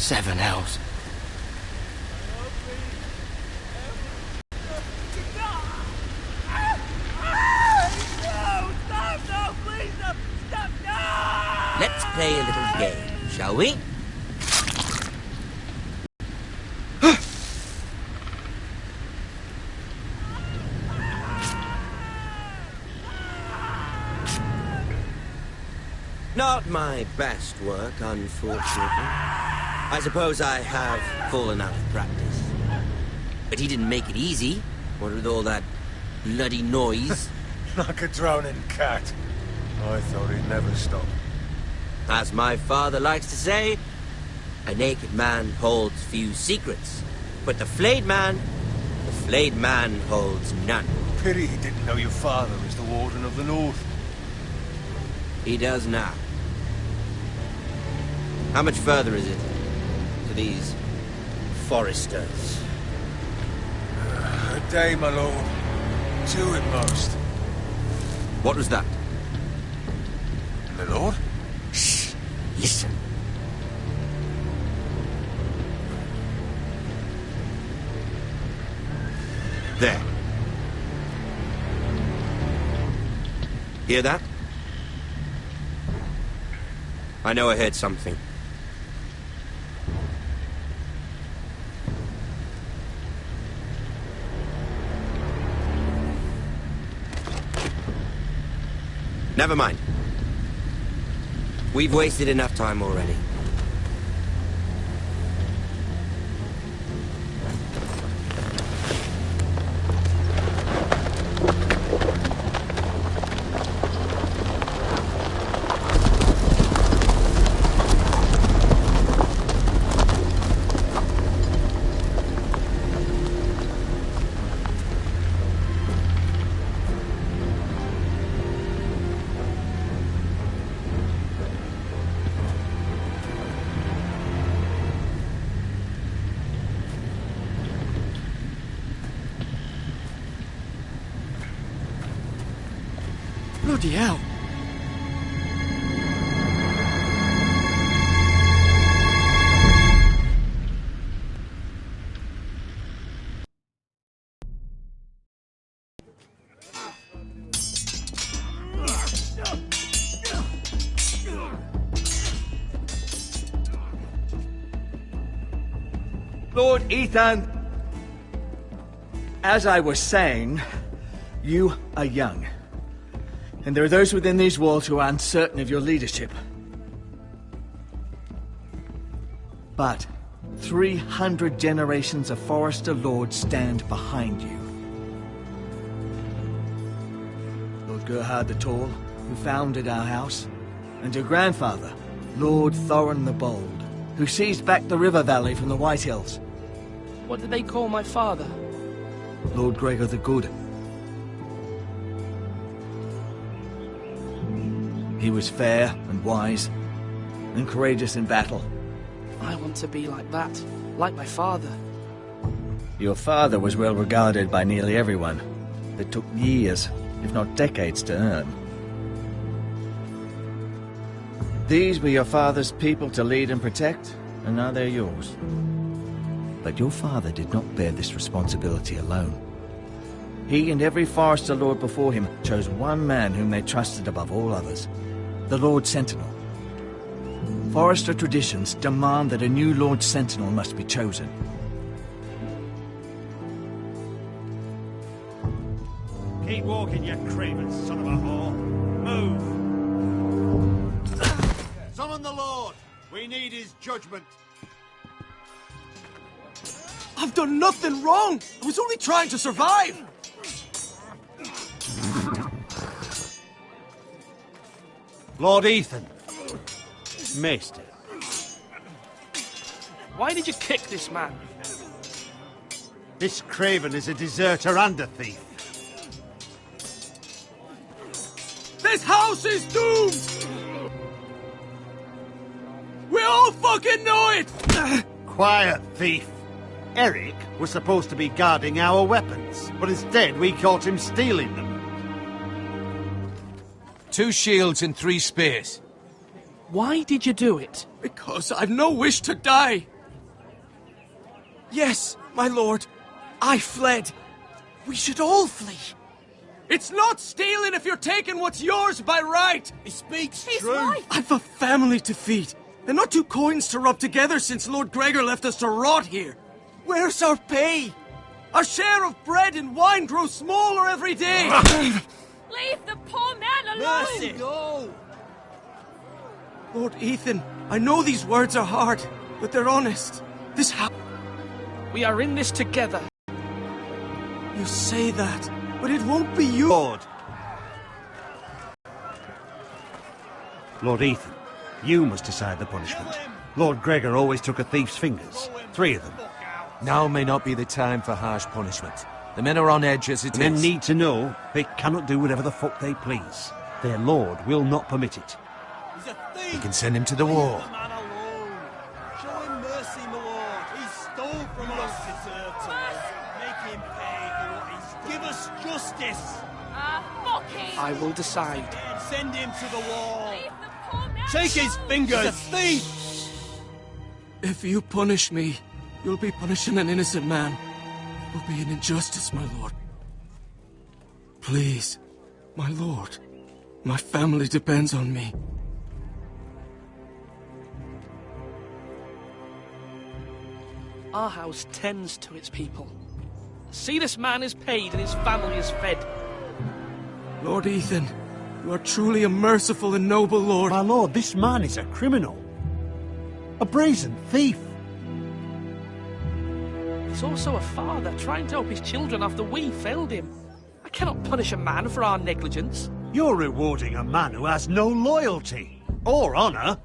Seven hells. Let's play a little game, shall we? Not my best work, unfortunately. I suppose I have fallen out of practice. But he didn't make it easy. What with all that bloody noise? Like a drowning cat. I thought he'd never stop. As my father likes to say, a naked man holds few secrets. But the flayed man holds none. Pity he didn't know your father was the Warden of the North. He does now. How much further is it to these foresters? A day, my lord. 2 at most. What was that? My lord? Shh! Listen. There. Hear that? I know I heard something. Never mind. We've wasted enough time already. Bloody hell. Lord Ethan, as I was saying, you are young. And there are those within these walls who are uncertain of your leadership. But 300 generations of Forester Lords stand behind you. Lord Gerhard the Tall, who founded our house, and your grandfather, Lord Thorin the Bold, who seized back the river valley from the White Hills. What did they call my father? Lord Gregor the Good. He was fair and wise, and courageous in battle. I want to be like that, like my father. Your father was well regarded by nearly everyone. It took years, if not decades, to earn. These were your father's people to lead and protect, and now they're yours. But your father did not bear this responsibility alone. He and every Forester Lord before him chose one man whom they trusted above all others. The Lord Sentinel. Forester traditions demand that a new Lord Sentinel must be chosen. Keep walking, you craven son of a whore. Move! Summon the Lord! We need his judgment. I've done nothing wrong! I was only trying to survive! Lord Ethan. Maester. Why did you kick this man? This craven is a deserter and a thief. This house is doomed! We all fucking know it! Quiet, thief. Eric was supposed to be guarding our weapons, but instead we caught him stealing them. 2 shields and 3 spears. Why did you do it? Because I've no wish to die. Yes, my lord. I fled. We should all flee. It's not stealing if you're taking what's yours by right. He speaks He's true. right. I've a family to feed. They're not two coins to rub together since Lord Gregor left us to rot here. Where's our pay? Our share of bread and wine grows smaller every day. Leave the poor man alone. Mercy. No. Lord Ethan, I know these words are hard, but they're honest. This We are in this together. You say that, but it won't be you. Lord Ethan, you must decide the punishment. Lord Gregor always took a thief's fingers. 3 of them. Now may not be the time for harsh punishment. The men are on edge as it is. Men need to know they cannot do whatever the fuck they please. Their lord will not permit it. He's a thief. We can send him to the war. Man alone. Show him mercy, my lord. He stole from us. Deserve to live. Make him pay for what he's. Give us justice. Fuck him. I will decide. Send him to the wall. Leave the poor man Take his alone. fingers. He's a thief. If you punish me, you'll be punishing an innocent man. It will be an injustice, my lord. Please, my lord. My family depends on me. Our house tends to its people. See, this man is paid and his family is fed. Lord Ethan, you are truly a merciful and noble lord. My lord, this man is a criminal. A brazen thief. He's also a father trying to help his children after we failed him. I cannot punish a man for our negligence. You're rewarding a man who has no loyalty or honor.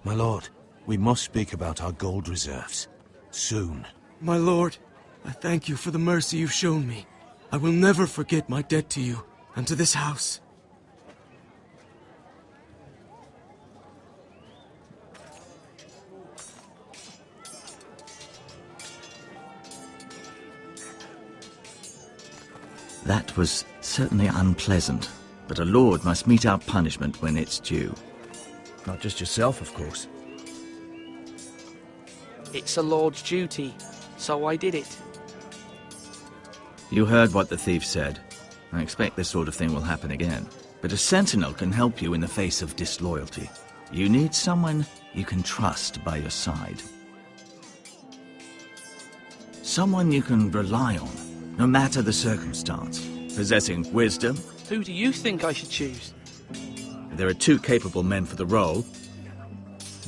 My lord, we must speak about our gold reserves. Soon. My lord, I thank you for the mercy you've shown me. I will never forget my debt to you and to this house. That was certainly unpleasant, but a lord must mete out punishment when it's due. Not just yourself, of course. It's a lord's duty, so I did it. You heard what the thief said. I expect this sort of thing will happen again. But a sentinel can help you in the face of disloyalty. You need someone you can trust by your side. Someone you can rely on, no matter the circumstance. Possessing wisdom. Who do you think I should choose? There are 2 capable men for the role.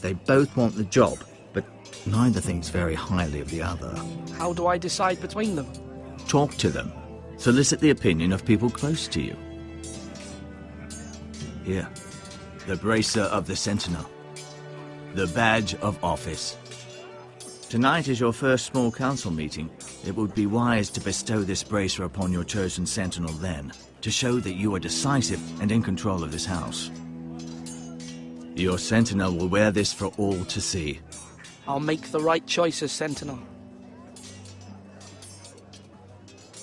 They both want the job, but neither thinks very highly of the other. How do I decide between them? Talk to them. Solicit the opinion of people close to you. Here, the bracer of the Sentinel. The badge of office. Tonight is your first small council meeting. It would be wise to bestow this bracer upon your chosen Sentinel then, to show that you are decisive and in control of this house. Your Sentinel will wear this for all to see. I'll make the right choice as Sentinel.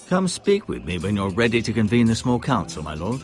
Come speak with me when you're ready to convene the small council, my lord.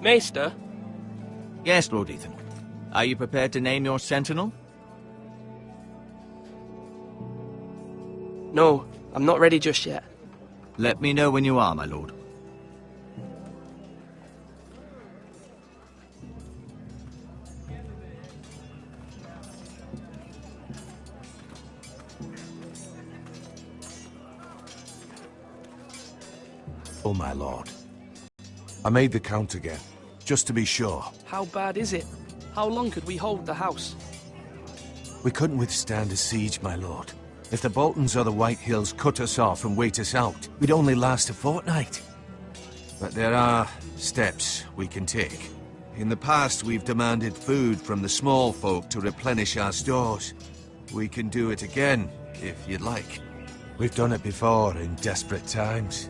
Maester, Yes, Lord Ethan. Are you prepared to name your Sentinel? no, I'm not ready just yet. Let me know when you are, my lord. Oh, my lord. I made the count again, just to be sure. How bad is it? How long could we hold the house? We couldn't withstand a siege, my lord. If the Boltons or the White Hills cut us off and wait us out, we'd only last a fortnight. But there are steps we can take. In the past, we've demanded food from the small folk to replenish our stores. We can do it again, if you'd like. We've done it before in desperate times.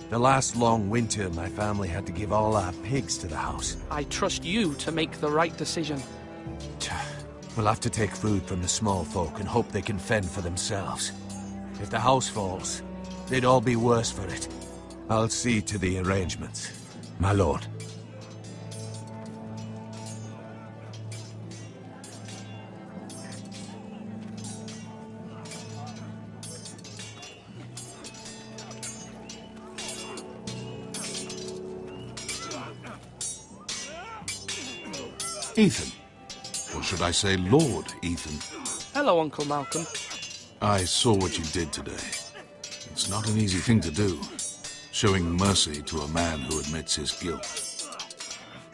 The last long winter, my family had to give all our pigs to the house. I trust you to make the right decision. We'll have to take food from the small folk and hope they can fend for themselves. If the house falls, they'd all be worse for it. I'll see to the arrangements, my lord. Ethan. Or should I say Lord Ethan? Hello, Uncle Malcolm. I saw what you did today. It's not an easy thing to do, showing mercy to a man who admits his guilt.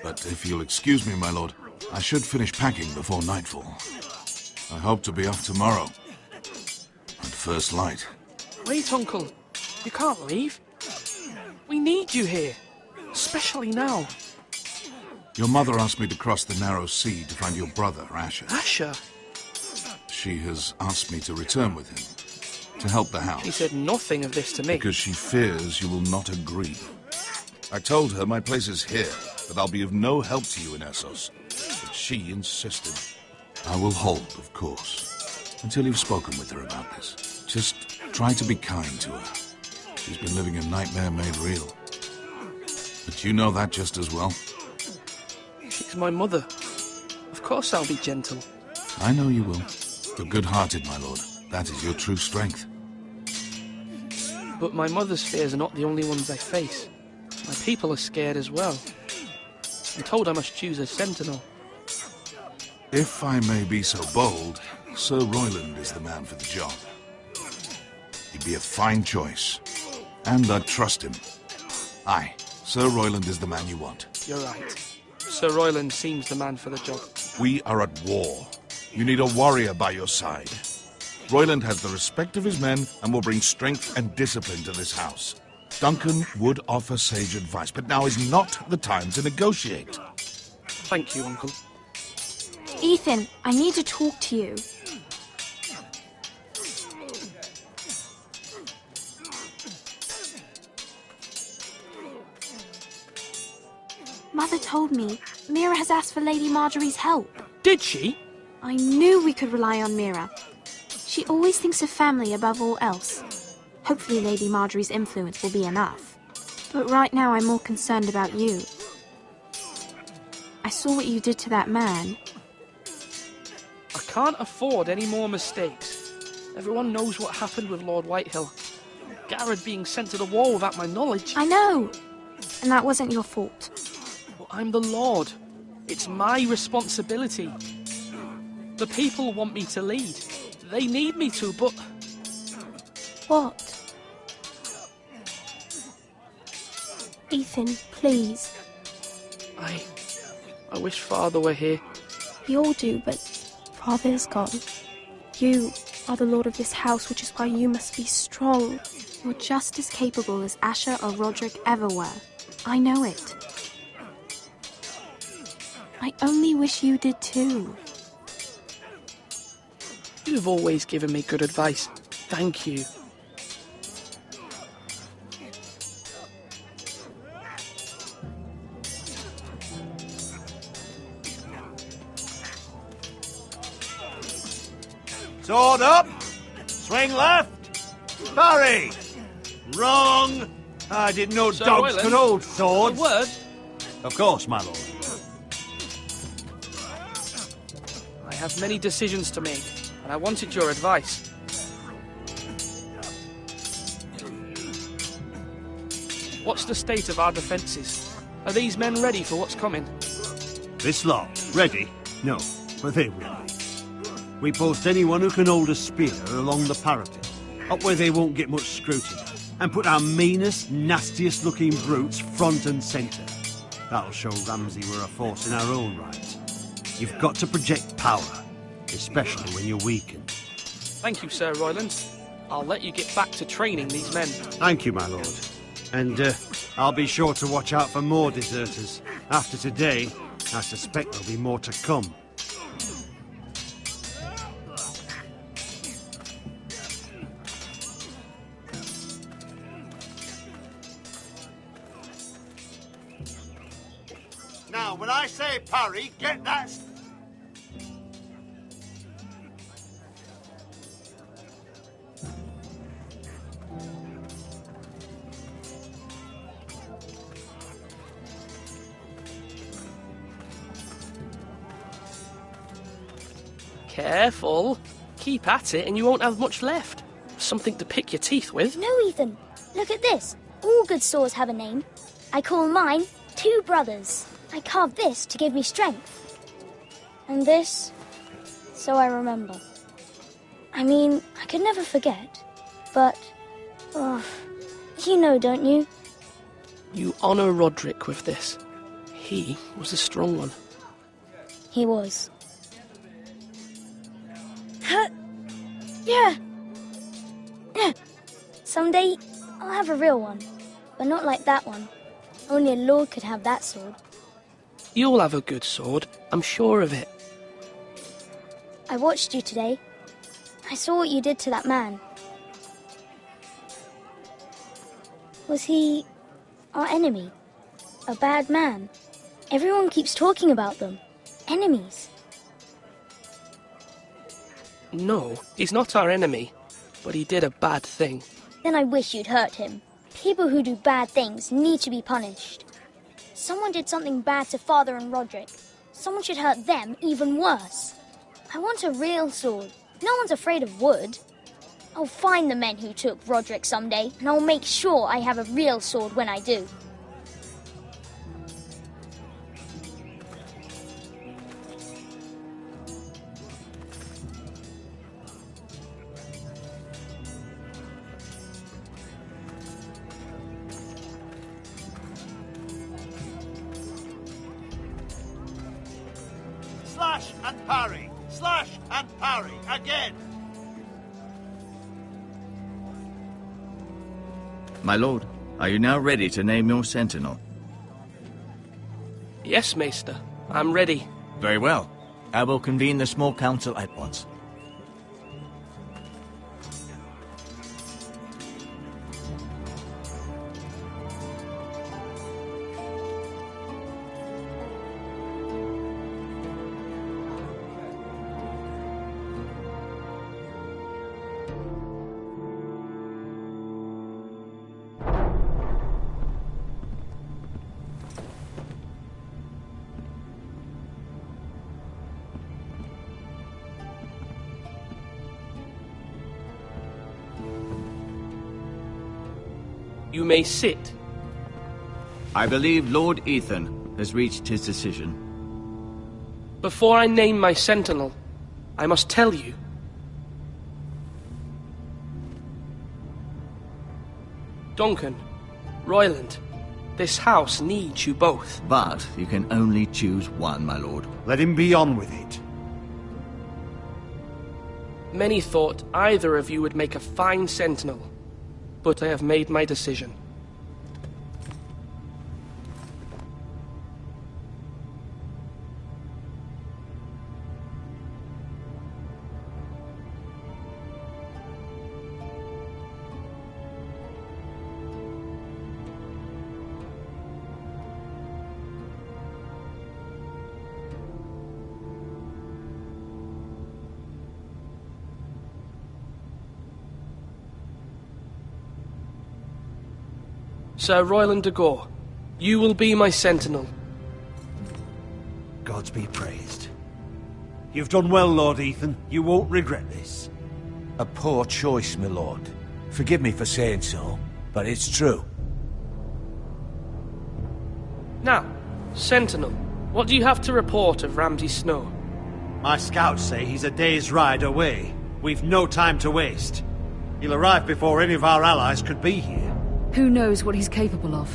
But if you'll excuse me, my lord, I should finish packing before nightfall. I hope to be off tomorrow. At first light. Wait, Uncle. You can't leave. We need you here. Especially now. Your mother asked me to cross the narrow sea to find your brother, Asher. Asher? She has asked me to return with him, to help the house. She said nothing of this to me. Because she fears you will not agree. I told her my place is here, that I'll be of no help to you in Essos. But she insisted. I will hold, of course, until you've spoken with her about this. Just try to be kind to her. She's been living a nightmare made real. But you know that just as well. She's my mother. Of course I'll be gentle. I know you will. You're good-hearted, my lord. That is your true strength. But my mother's fears are not the only ones I face. My people are scared as well. I'm told I must choose a sentinel. If I may be so bold, Sir Royland is the man for the job. He'd be a fine choice. And I'd trust him. Aye, Sir Royland is the man you want. You're right. Sir Royland seems the man for the job. We are at war. You need a warrior by your side. Royland has the respect of his men and will bring strength and discipline to this house. Duncan would offer sage advice, but now is not the time to negotiate. Thank you, Uncle. Ethan, I need to talk to you. Mother told me Mira has asked for Lady Marjorie's help. Did she? I knew we could rely on Mira. She always thinks of family above all else. Hopefully Lady Marjorie's influence will be enough. But right now I'm more concerned about you. I saw what you did to that man. I can't afford any more mistakes. Everyone knows what happened with Lord Whitehill. Garrett being sent to the war without my knowledge. I know! And that wasn't your fault. Well, I'm the Lord. It's my responsibility. The people want me to lead. They need me to, but... What? Ethan, please. I wish Father were here. We all do, but Father is gone. You are the lord of this house, which is why you must be strong. You're just as capable as Asher or Roderick ever were. I know it. I only wish you did too. You've always given me good advice. Thank you. Sword up! Swing left! Parry! Wrong! I didn't know Sir dogs Royland, could hold swords. A word? Of course, my lord. I have many decisions to make, and I wanted your advice. What's the state of our defences? Are these men ready for what's coming? This lot, ready? No, but they will be. We post anyone who can hold a spear along the parapet, up where they won't get much scrutiny, and put our meanest, nastiest looking brutes front and centre. That'll show Ramsay we're a force in our own right. You've got to project power. especially when you're weakened. Thank you, Sir Royland. I'll let you get back to training these men. Thank you, my lord. And I'll be sure to watch out for more deserters. After today, I suspect there'll be more to come. Now, when I say parry, get that... Careful. Keep at it and you won't have much left. Something to pick your teeth with. No, Ethan. Look at this. All good swords have a name. I call mine Two Brothers. I carved this to give me strength. And this, so I remember. I mean, I could never forget. But, you know, don't you? You honour Roderick with this. He was a strong one. He was. Yeah. Someday, I'll have a real one. But not like that one. Only a lord could have that sword. You'll have a good sword, I'm sure of it. I watched you today. I saw what you did to that man. Was he our enemy? A bad man? Everyone keeps talking about them. Enemies. No, he's not our enemy, but he did a bad thing. Then I wish you'd hurt him. People who do bad things need to be punished. Someone did something bad to Father and Roderick. Someone should hurt them even worse. I want a real sword. No one's afraid of wood. I'll find the men who took Roderick someday, and I'll make sure I have a real sword when I do. Slash and parry! Slash and parry! Again! My lord, are you now ready to name your sentinel? Yes, Maester. I'm ready. Very well. I will convene the small council at once. You may sit. I believe Lord Ethan has reached his decision. Before I name my sentinel, I must tell you. Duncan, Royland, this house needs you both. But you can only choose one, my lord. Let him be on with it. Many thought either of you would make a fine sentinel, but I have made my decision. Sir Royland de Gore, you will be my sentinel. Gods be praised. You've done well, Lord Ethan. You won't regret this. A poor choice, my lord. Forgive me for saying so, but it's true. Now, Sentinel, what do you have to report of Ramsay Snow? My scouts say he's a day's ride away. We've no time to waste. He'll arrive before any of our allies could be here. Who knows what he's capable of?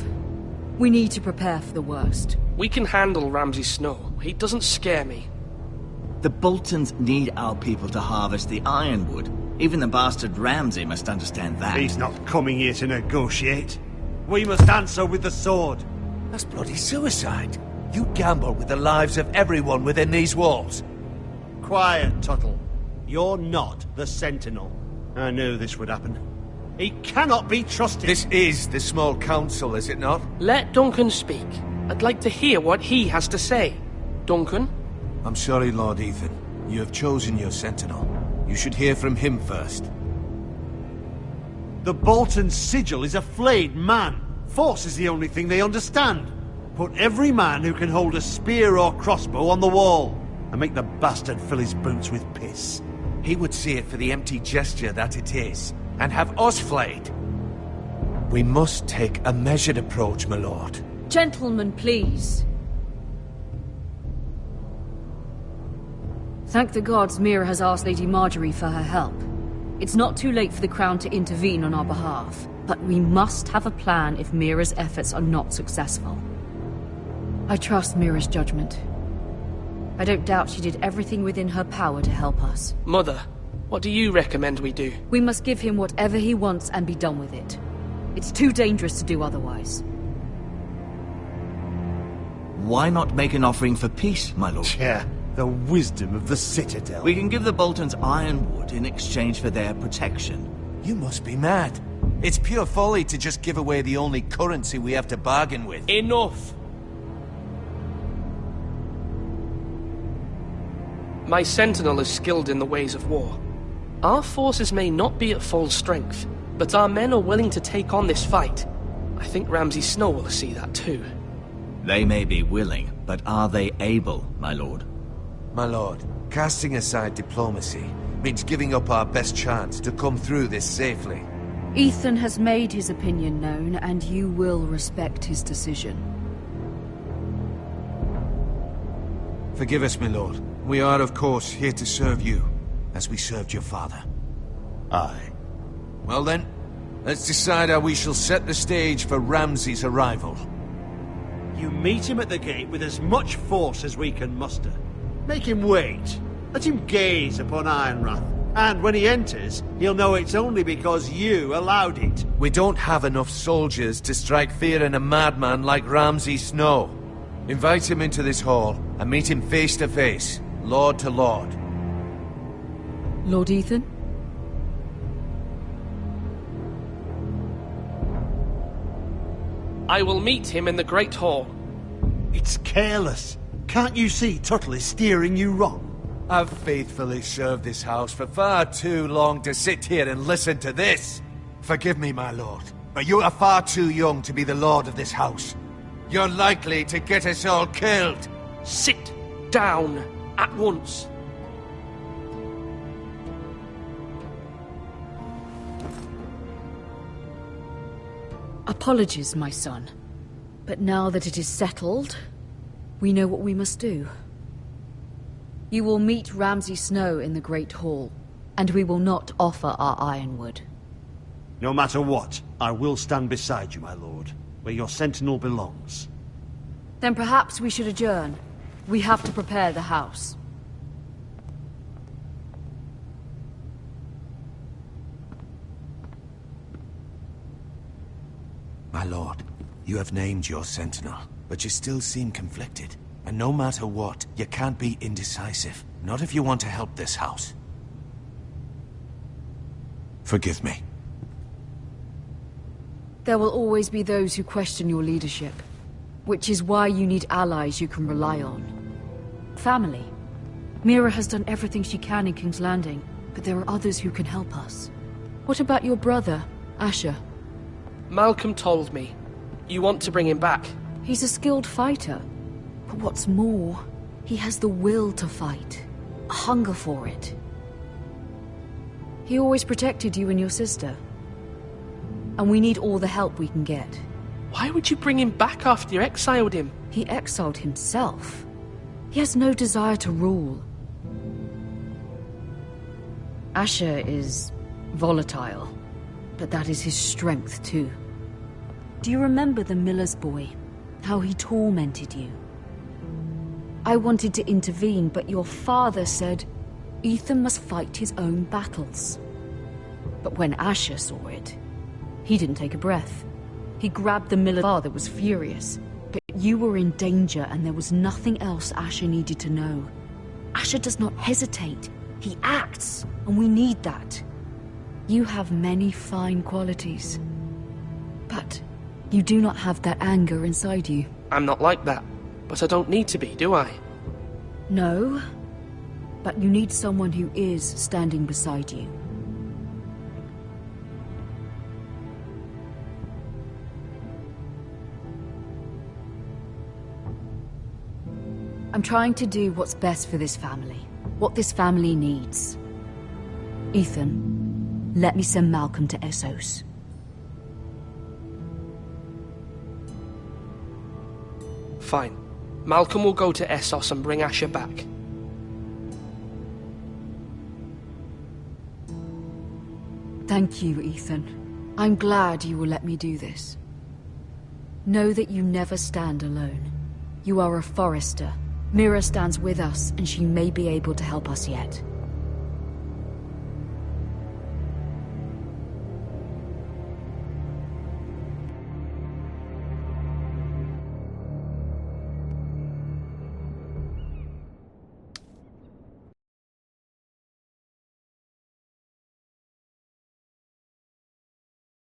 We need to prepare for the worst. We can handle Ramsay Snow. He doesn't scare me. The Boltons need our people to harvest the ironwood. Even the bastard Ramsay must understand that. He's not coming here to negotiate. We must answer with the sword. That's bloody suicide. You gamble with the lives of everyone within these walls. Quiet, Tuttle. You're not the Sentinel. I knew this would happen. He cannot be trusted. This is the small council, is it not? Let Duncan speak. I'd like to hear what he has to say. Duncan? I'm sorry, Lord Ethan. You have chosen your sentinel. You should hear from him first. The Bolton sigil is a flayed man. Force is the only thing they understand. Put every man who can hold a spear or crossbow on the wall, and make the bastard fill his boots with piss. He would see it for the empty gesture that it is, and have us flayed. We must take a measured approach, my lord. Gentlemen, please. Thank the gods Mira has asked Lady Marjorie for her help. It's not too late for the Crown to intervene on our behalf, but we must have a plan if Mira's efforts are not successful. I trust Mira's judgment. I don't doubt she did everything within her power to help us. Mother, what do you recommend we do? We must give him whatever he wants and be done with it. It's too dangerous to do otherwise. Why not make an offering for peace, my lord? Yeah, the wisdom of the Citadel. We can give the Boltons ironwood in exchange for their protection. You must be mad. It's pure folly to just give away the only currency we have to bargain with. Enough! My sentinel is skilled in the ways of war. Our forces may not be at full strength, but our men are willing to take on this fight. I think Ramsay Snow will see that too. They may be willing, but are they able, my lord? My lord, casting aside diplomacy means giving up our best chance to come through this safely. Ethan has made his opinion known, and you will respect his decision. Forgive us, my lord. We are, of course, here to serve you, as we served your father. Aye. Well then, let's decide how we shall set the stage for Ramsay's arrival. You meet him at the gate with as much force as we can muster. Make him wait. Let him gaze upon Ironrath. And when he enters, he'll know it's only because you allowed it. We don't have enough soldiers to strike fear in a madman like Ramsay Snow. Invite him into this hall, and meet him face to face, lord to lord. Lord Ethan? I will meet him in the Great Hall. It's careless. Can't you see Tuttle is steering you wrong? I've faithfully served this house for far too long to sit here and listen to this. Forgive me, my lord, but you are far too young to be the lord of this house. You're likely to get us all killed. Sit down at once. Apologies, my son. But now that it is settled, we know what we must do. You will meet Ramsay Snow in the Great Hall, and we will not offer our ironwood. No matter what, I will stand beside you, my lord, where your sentinel belongs. Then perhaps we should adjourn. We have to prepare the house. My lord, you have named your sentinel, but you still seem conflicted. And no matter what, you can't be indecisive. Not if you want to help this house. Forgive me. There will always be those who question your leadership, which is why you need allies you can rely on. Family. Mira has done everything she can in King's Landing, but there are others who can help us. What about your brother, Asher? Malcolm told me. You want to bring him back? He's a skilled fighter. But what's more, he has the will to fight. A hunger for it. He always protected you and your sister. And we need all the help we can get. Why would you bring him back after you exiled him? He exiled himself. He has no desire to rule. Asher is volatile, but that is his strength too. Do you remember the miller's boy? How he tormented you? I wanted to intervene, but your father said Ethan must fight his own battles. But when Asher saw it, he didn't take a breath. He grabbed the miller. Father was furious, but you were in danger and there was nothing else Asher needed to know. Asher does not hesitate. He acts, and we need that. You have many fine qualities, but you do not have that anger inside you. I'm not like that, but I don't need to be, do I? No, but you need someone who is standing beside you. I'm trying to do what's best for this family, what this family needs. Ethan, let me send Malcolm to Essos. Fine. Malcolm will go to Essos and bring Asher back. Thank you, Ethan. I'm glad you will let me do this. Know that you never stand alone. You are a Forrester. Mira stands with us, and she may be able to help us yet.